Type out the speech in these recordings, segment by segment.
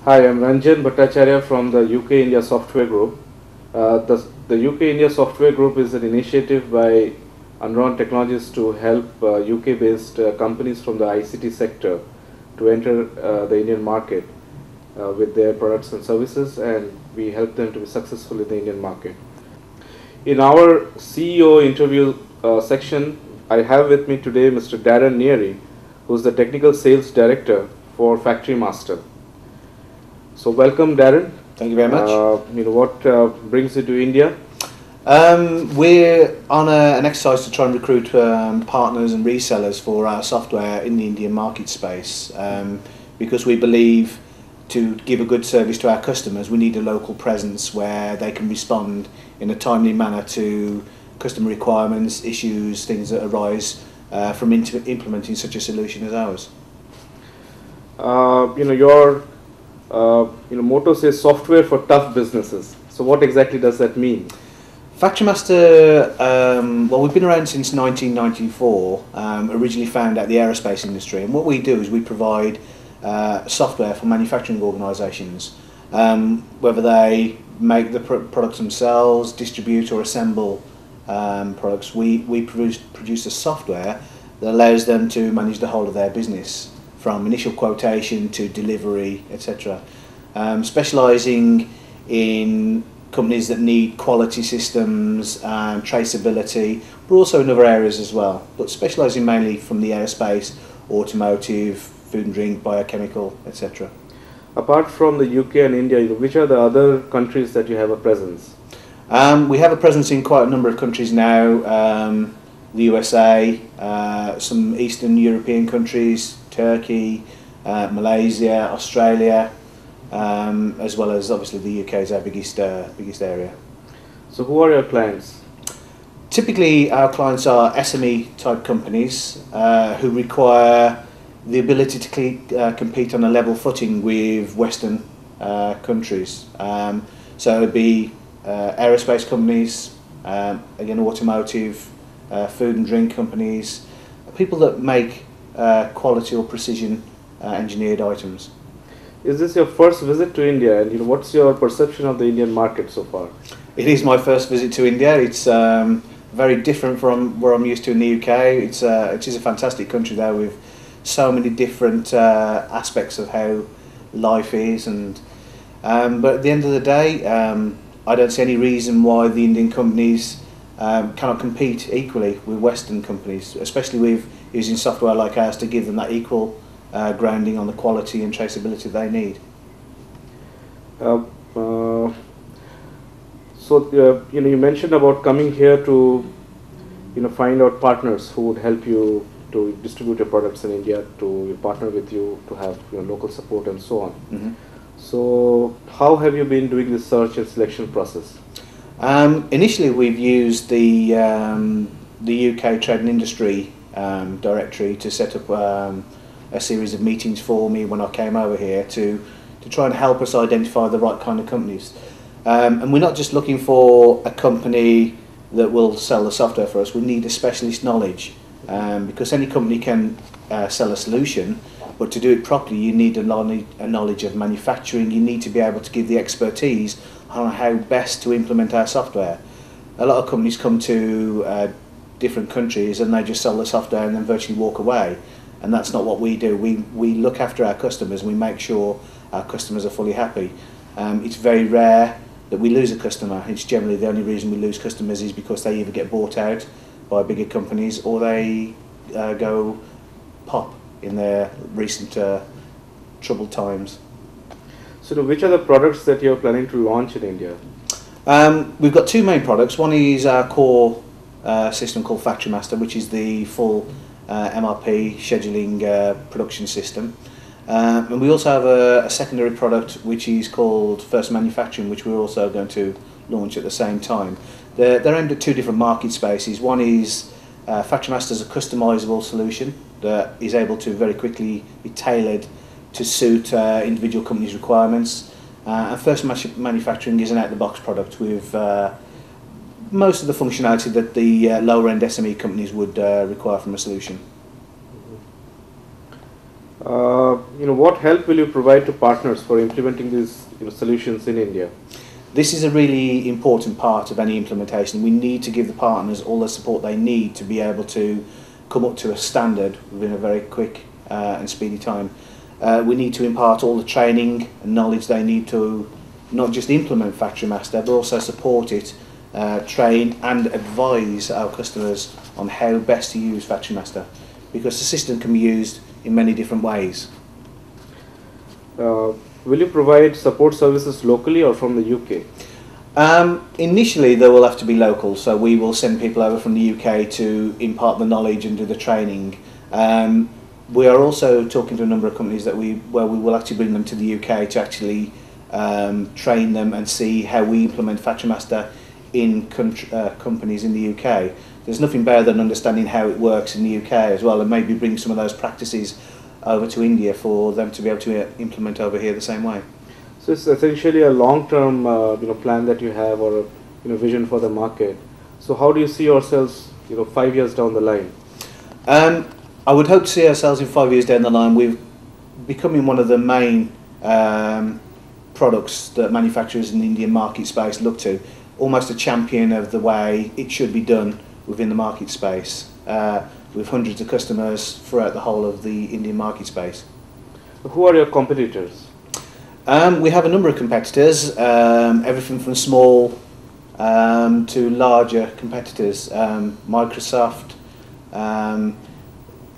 Hi, I'm Ranjan Bhattacharya from the UK India Software Group. The UK India Software Group is an initiative by Unron Technologies to help UK based companies from the ICT sector to enter the Indian market with their products and services, and we help them to be successful in the Indian market. In our CEO interview section, I have with me today Mr. Darran Neary, who is the Technical Sales Director for Factory Master. So welcome, Darran. Thank you very much. What brings you to India? We're on an exercise to try and recruit partners and resellers for our software in the Indian market space, because we believe to give a good service to our customers we need a local presence where they can respond in a timely manner to customer requirements, issues, things that arise from implementing such a solution as ours. Your motto says software for tough businesses. So what exactly does that mean? Factory Master, well, we've been around since 1994, originally found out the aerospace industry, and what we do is we provide software for manufacturing organisations, whether they make the products themselves, distribute or assemble products. We produce a software that allows them to manage the whole of their business, from initial quotation to delivery, etc. Specialising in companies that need quality systems and traceability, but also in other areas as well, but specialising mainly from the aerospace, automotive, food and drink, biochemical, etc. Apart from the UK and India, which are the other countries that you have a presence? We have a presence in quite a number of countries now, the USA, some Eastern European countries, Turkey, Malaysia, Australia, as well as obviously the UK is our biggest area. So who are your clients? Typically our clients are SME type companies who require the ability to compete on a level footing with Western countries. So it would be aerospace companies, again automotive, food and drink companies, people that make quality or precision engineered items. Is this your first visit to India, and what's your perception of the Indian market so far? It is my first visit to India. It's very different from where I'm used to in the UK. It is a fantastic country there with so many different aspects of how life is, and but at the end of the day, I don't see any reason why the Indian companies cannot compete equally with Western companies, especially with using software like ours to give them that equal grounding on the quality and traceability they need. You mentioned about coming here to find out partners who would help you to distribute your products in India, to partner with you to have local support and so on. Mm-hmm. So how have you been doing this search and selection process? Initially we've used the UK Trade and Industry directory to set up a series of meetings for me when I came over here to try and help us identify the right kind of companies. And we're not just looking for a company that will sell the software for us, we need a specialist knowledge, because any company can sell a solution, but to do it properly you need a knowledge of manufacturing. You need to be able to give the expertise on how best to implement our software. A lot of companies come to different countries and they just sell the software and then virtually walk away, and that's not what we do. We look after our customers and we make sure our customers are fully happy. It's very rare that we lose a customer. It's generally the only reason we lose customers is because they either get bought out by bigger companies or they go pop in their recent troubled times. So which are the products that you're planning to launch in India? We've got two main products. One is our core system called Factory Master, which is the full MRP scheduling production system. And we also have a secondary product which is called First Manufacturing, which we're also going to launch at the same time. They're aimed at two different market spaces. One is Factory Master is a customizable solution that is able to very quickly be tailored to suit individual companies' requirements. And First Manufacturing is an out-the-box product with most of the functionality that the lower-end SME companies would require from a solution. what help will you provide to partners for implementing these solutions in India? This is a really important part of any implementation. We need to give the partners all the support they need to be able to come up to a standard within a very quick and speedy time. We need to impart all the training and knowledge they need to not just implement Factory Master, but also support it, train and advise our customers on how best to use Factory Master, because the system can be used in many different ways. Will you provide support services locally or from the UK? Initially they will have to be local, so we will send people over from the UK to impart the knowledge and do the training. We are also talking to a number of companies where we will actually bring them to the UK to actually train them and see how we implement Factory Master in companies in the UK. There's nothing better than understanding how it works in the UK as well, and maybe bring some of those practices over to India for them to be able to implement over here the same way. So it's essentially a long-term plan that you have, or a vision for the market. So how do you see yourselves 5 years down the line? I would hope to see ourselves in 5 years down the line. We're becoming one of the main products that manufacturers in the Indian market space look to, almost a champion of the way it should be done within the market space, with hundreds of customers throughout the whole of the Indian market space. Who are your competitors? We have a number of competitors, everything from small to larger competitors. Microsoft,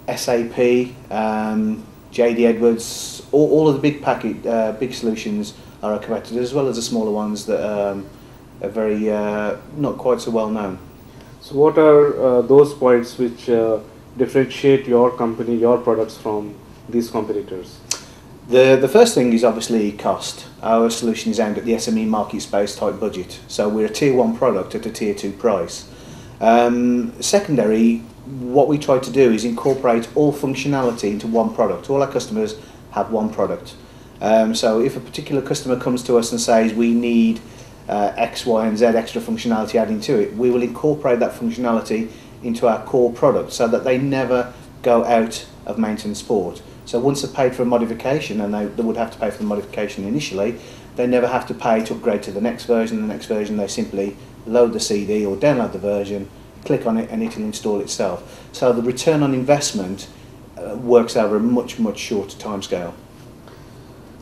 SAP, JD Edwards, all of the big solutions are our competitors, as well as the smaller ones that are very not quite so well known. So what are those points which differentiate your company, your products from these competitors? The first thing is obviously cost. Our solution is aimed at the SME market space type budget, so we're a tier 1 product at a tier 2 price. Secondary, what we try to do is incorporate all functionality into one product. All our customers have one product. So if a particular customer comes to us and says we need X, Y and Z extra functionality adding to it, we will incorporate that functionality into our core product so that they never go out of maintenance support. So once they've paid for a modification, and they would have to pay for the modification initially, they never have to pay to upgrade to the next version. The next version, they simply load the CD or download the version, click on it and it will install itself. So the return on investment works over a much shorter timescale.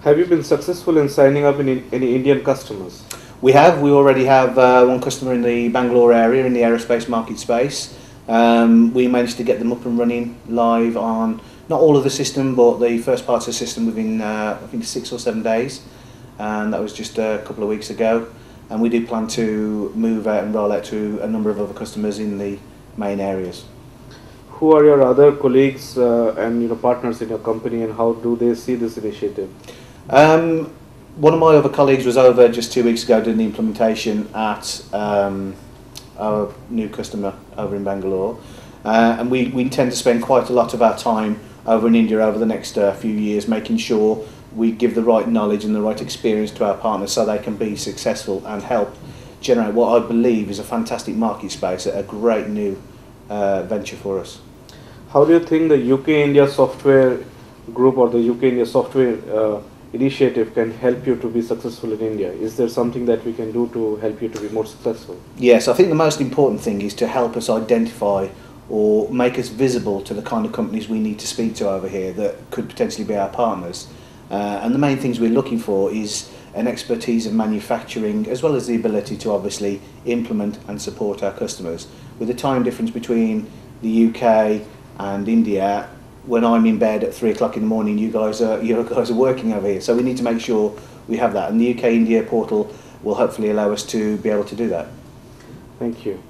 Have you been successful in signing up any Indian customers? We already have one customer in the Bangalore area in the aerospace market space. We managed to get them up and running live on not all of the system, but the first parts of the system within I think 6 or 7 days, and that was just a couple of weeks ago. And we do plan to move out and roll out to a number of other customers in the main areas. Who are your other colleagues and partners in your company, and how do they see this initiative? One of my other colleagues was over just 2 weeks ago doing the implementation at our new customer over in Bangalore, and we intend to spend quite a lot of our time over in India over the next few years, making sure we give the right knowledge and the right experience to our partners so they can be successful and help generate what I believe is a fantastic market space, a great new venture for us. How do you think the UK-India software group or the UK-India software initiative can help you to be successful in India? Is there something that we can do to help you to be more successful? Yes, I think the most important thing is to help us identify or make us visible to the kind of companies we need to speak to over here that could potentially be our partners. And the main things we're looking for is an expertise in manufacturing, as well as the ability to obviously implement and support our customers. With the time difference between the UK and India, when I'm in bed at 3 o'clock in the morning, you guys are working over here. So we need to make sure we have that, and the UK India portal will hopefully allow us to be able to do that. Thank you.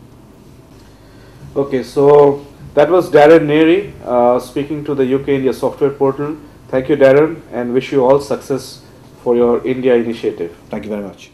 Okay, so that was Darran Neary speaking to the UK India software portal. Thank you, Darran, and wish you all success for your India initiative. Thank you very much.